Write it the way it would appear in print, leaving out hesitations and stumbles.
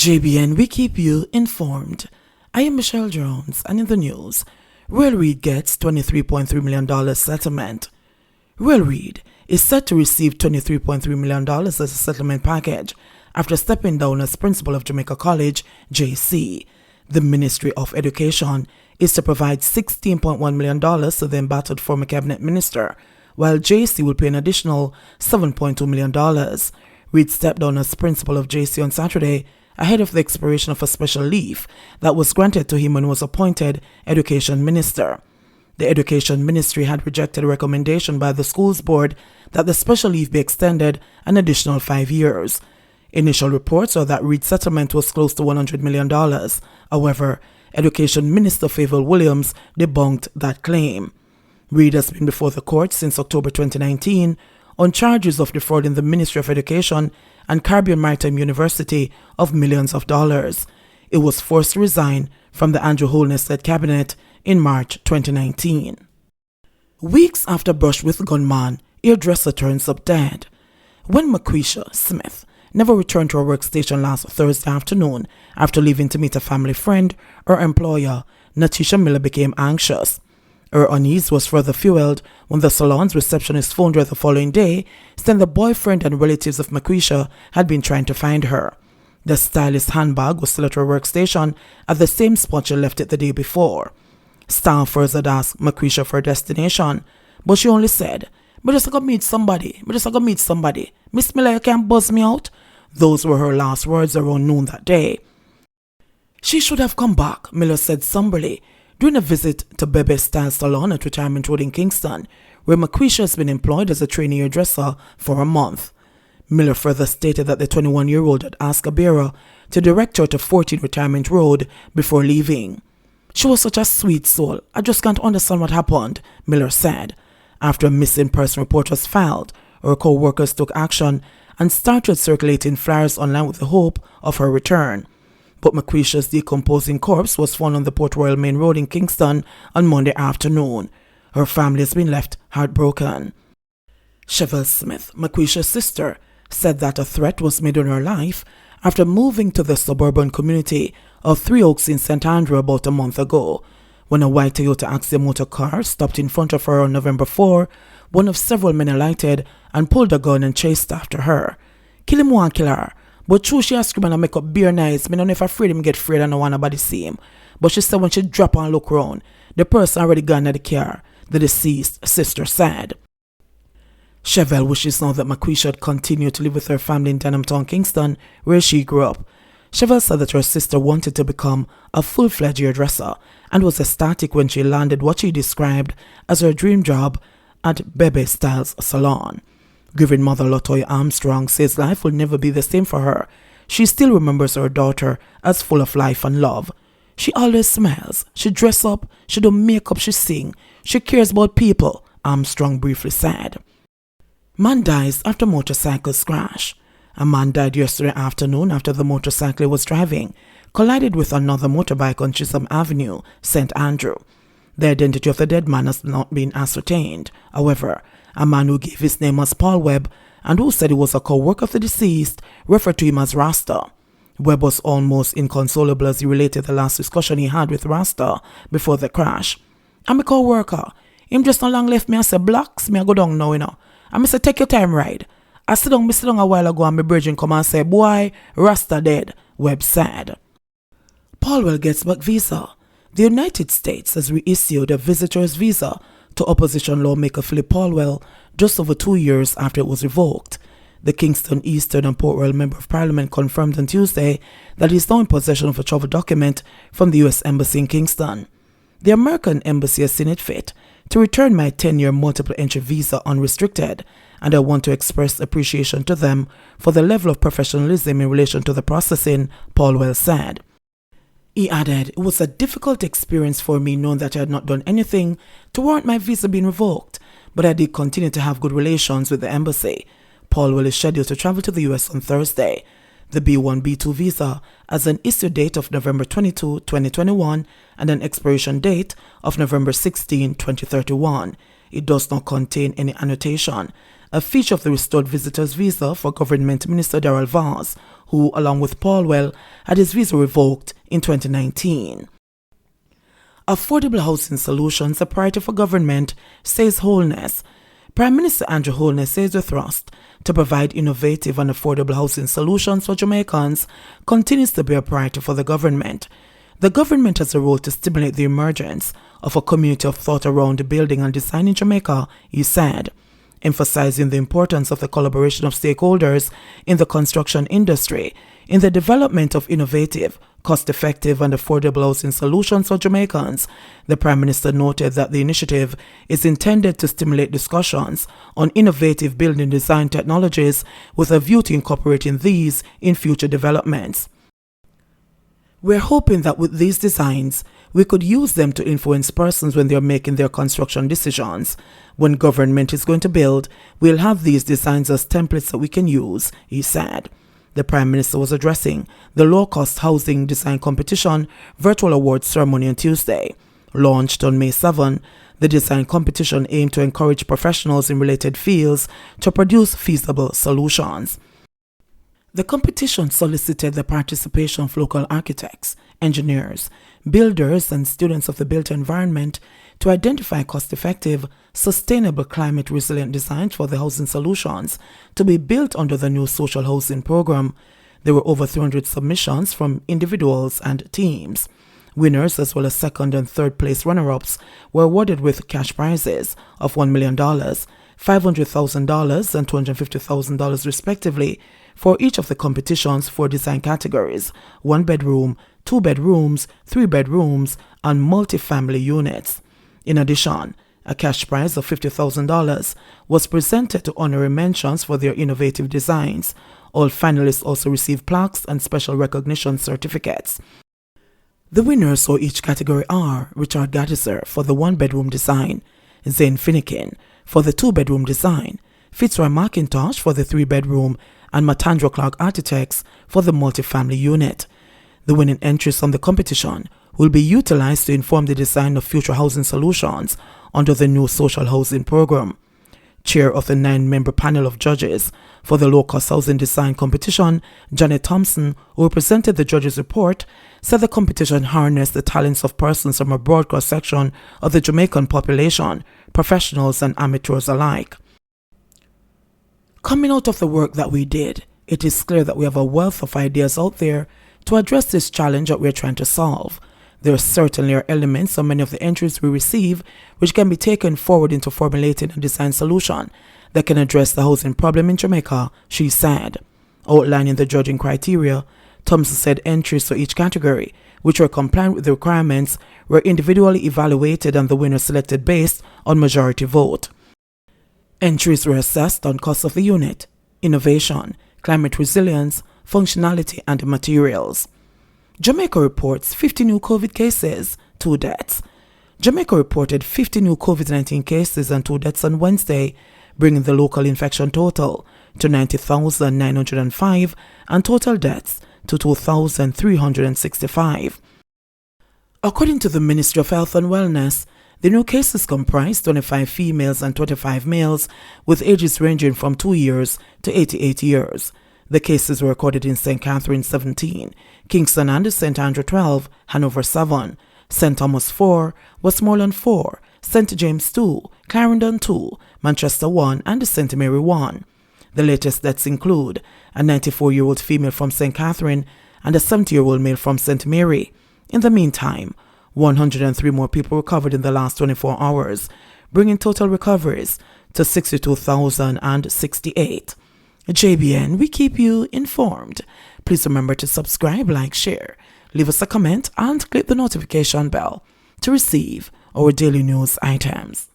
JBN, we keep you informed. I am Michelle Jones, and in the news, Reid gets $23.3 million settlement. Reid is set to receive $23.3 million as a settlement package after stepping down as principal of Jamaica College, JC. The Ministry of Education is to provide $16.1 million to the embattled former cabinet minister, while JC will pay an additional $7.2 million. Reid stepped down as principal of JC on Saturday ahead of the expiration of a special leave that was granted to him when he was appointed education minister. The Education Ministry had rejected a recommendation by the schools board that the special leave be extended an additional 5 years. Initial reports are that Reid's settlement was close to $100 million. However, Education Minister Favour Williams debunked that claim. Reid has been before the court since October 2019 on charges of defrauding the Ministry of Education and Caribbean Maritime University of millions of dollars. It was forced to resign from the Andrew Holness-led cabinet in March 2019. Weeks after brush with gunman, hairdresser turns up dead. When Maquisha Smith never returned to her workstation last Thursday afternoon after leaving to meet a family friend, her employer, Natisha Miller, became anxious. Her unease was further fueled when the salon's receptionist phoned her the following day, saying the boyfriend and relatives of Maquisha had been trying to find her. The stylist handbag was still at her workstation at the same spot she left it the day before. Staffers had asked Maquisha for her destination, but she only said, "I just go meet somebody. Miss Miller, you can't buzz me out." Those were her last words around noon that day. "She should have come back," Miller said somberly, during a visit to Bebe Style Salon at Retirement Road in Kingston, where Maquisha has been employed as a trainee hairdresser for a month. Miller further stated that the 21-year-old had asked Abira to direct her to 14 Retirement Road before leaving. "She was such a sweet soul. I just can't understand what happened," Miller said. After a missing person report was filed, her co-workers took action and started circulating flyers online with the hope of her return. But Maquisha's decomposing corpse was found on the Port Royal Main Road in Kingston on Monday afternoon. Her family has been left heartbroken. Chevelle Smith, Maquisha's sister, said that a threat was made on her life after moving to the suburban community of Three Oaks in St. Andrew about a month ago. When a white Toyota Axia motor car stopped in front of her on November 4, one of several men alighted and pulled a gun and chased after her. "Kill him, one kill her. But true, she has screamed and make up beer nice. Me don't know if afraid him get afraid and no one nobody see him." But she said when she drop and look round, the person already gone at the car, the deceased sister said. Chevelle wishes now that Maquisha had continued to live with her family in Denhamtown, Kingston, where she grew up. Chevelle said that her sister wanted to become a full-fledged hairdresser and was ecstatic when she landed what she described as her dream job at Bebe Styles Salon. Grieving mother Latoya Armstrong says life will never be the same for her. She still remembers her daughter as full of life and love. "She always smiles. She dress up. She do makeup. She sing. She cares about people," Armstrong briefly said. Man dies after motorcycle crash. A man died yesterday afternoon after the motorcycle he was driving collided with another motorbike on Chisholm Avenue, St. Andrew. The identity of the dead man has not been ascertained. However, a man who gave his name as Paul Webb and who said he was a co-worker of the deceased referred to him as Rasta. Webb was almost inconsolable as he related the last discussion he had with Rasta before the crash. "I'm a co-worker. Him just no long left me and say, 'Blocks, me I go down now, you know.' And me say, 'Take your time, Reid.' I sit down a while ago and my brethren come and say, 'Boy, Rasta dead,'" Webb said. Paul Webb gets back visa. The United States has reissued a visitor's visa to opposition lawmaker Philip Paulwell just over 2 years after it was revoked. The Kingston, Eastern and Port Royal Member of Parliament confirmed on Tuesday that he is now in possession of a travel document from the U.S. Embassy in Kingston. "The American Embassy has seen it fit to return my 10-year multiple entry visa unrestricted, and I want to express appreciation to them for the level of professionalism in relation to the processing," Paulwell said. He added, "It was a difficult experience for me knowing that I had not done anything to warrant my visa being revoked, but I did continue to have good relations with the embassy." Paulwell is scheduled to travel to the U.S. on Thursday. The B1, B2 visa has an issue date of November 22, 2021 and an expiration date of November 16, 2031. It does not contain any annotation, a feature of the restored visitor's visa for Government Minister Darrell Vaz, who, along with Paulwell, had his visa revoked in 2019. Affordable housing solutions, a priority for government, says Holness. Prime Minister Andrew Holness says the thrust to provide innovative and affordable housing solutions for Jamaicans continues to be a priority for the government. The government has a role to stimulate the emergence of a community of thought around building and design in Jamaica, he said, emphasizing the importance of the collaboration of stakeholders in the construction industry in the development of innovative, cost-effective and affordable housing solutions for Jamaicans. The Prime Minister noted that the initiative is intended to stimulate discussions on innovative building design technologies with a view to incorporating these in future developments. We're hoping that with these designs, we could use them to influence persons when they're making their construction decisions. When government is going to build, we'll have these designs as templates that we can use, he said. The Prime Minister was addressing the low-cost housing design competition virtual awards ceremony on Tuesday. Launched on May 7, the design competition aimed to encourage professionals in related fields to produce feasible solutions. The competition solicited the participation of local architects, engineers, builders, and students of the built environment to identify cost-effective, sustainable, climate-resilient designs for the housing solutions to be built under the new social housing program. There were over 300 submissions from individuals and teams. Winners, as well as second and third place runner-ups, were awarded with cash prizes of $1 million, $500,000 and $250,000 respectively for each of the competition's 4 design categories: 1 bedroom, 2 bedrooms, 3 bedrooms, and multi-family units. In addition, a cash prize of $50,000 was presented to honorary mentions for their innovative designs. All finalists also received plaques and special recognition certificates. The winners for each category are Richard Gaddisser for the 1-bedroom design, Zane Finnegan for the 2-bedroom design, Fitzroy McIntosh for the 3-bedroom, and Matandro Clark Architects for the multifamily unit. The winning entries from the competition will be utilized to inform the design of future housing solutions under the new social housing program. Chair of the 9-member panel of judges for the low-cost housing design competition, Janet Thompson, who presented the judges' report, said the competition harnessed the talents of persons from a broad cross-section of the Jamaican population, professionals and amateurs alike. Coming out of the work that we did, it is clear that we have a wealth of ideas out there to address this challenge that we're trying to solve. There certainly are elements on many of the entries we receive which can be taken forward into formulating a design solution that can address the housing problem in Jamaica, she said. Outlining the judging criteria, Thompson said entries for each category, which were compliant with the requirements, were individually evaluated and the winner selected based on majority vote. Entries were assessed on cost of the unit, innovation, climate resilience, functionality, and materials. Jamaica reports 50 new COVID cases, 2 deaths. Jamaica reported 50 new COVID-19 cases and 2 deaths on Wednesday, bringing the local infection total to 90,905 and total deaths to 2,365. According to the Ministry of Health and Wellness, the new cases comprise 25 females and 25 males with ages ranging from 2 years to 88 years. The cases were recorded in St. Catherine 17, Kingston and St. Andrew 12, Hanover 7, St. Thomas 4, Westmoreland 4, St. James 2, Clarendon 2, Manchester 1 and St. Mary 1. The latest deaths include a 94-year-old female from St. Catherine and a 70-year-old male from St. Mary. In the meantime, 103 more people recovered in the last 24 hours, bringing total recoveries to 62,068. JBN, we keep you informed. Please remember to subscribe, like, share, leave us a comment, and click the notification bell to receive our daily news items.